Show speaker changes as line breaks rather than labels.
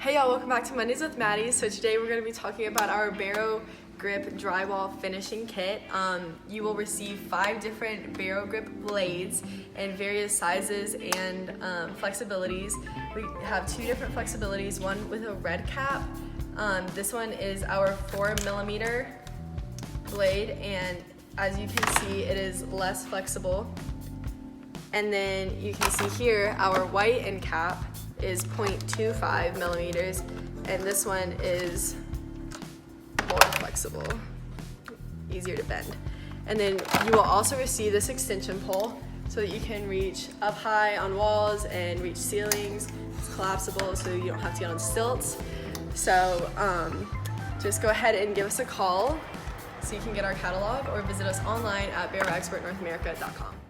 Hey y'all, welcome back to Mondays with Maddie. So today we're going to be talking about our BERO-Grip drywall finishing kit. You will receive 5 different BERO-Grip blades in various sizes and flexibilities. We have 2 different flexibilities, one with a red cap. This one is our 4mm blade, and as you can see it is less flexible. And then you can see here our white end cap is 0.25 millimeters, and this one is more flexible, easier to bend. And then you will also receive this extension pole so that you can reach up high on walls and reach ceilings. It's collapsible so you don't have to get on stilts. So just go ahead and give us a call so you can get our catalog, or visit us online at BEROexpertnorthamerica.com.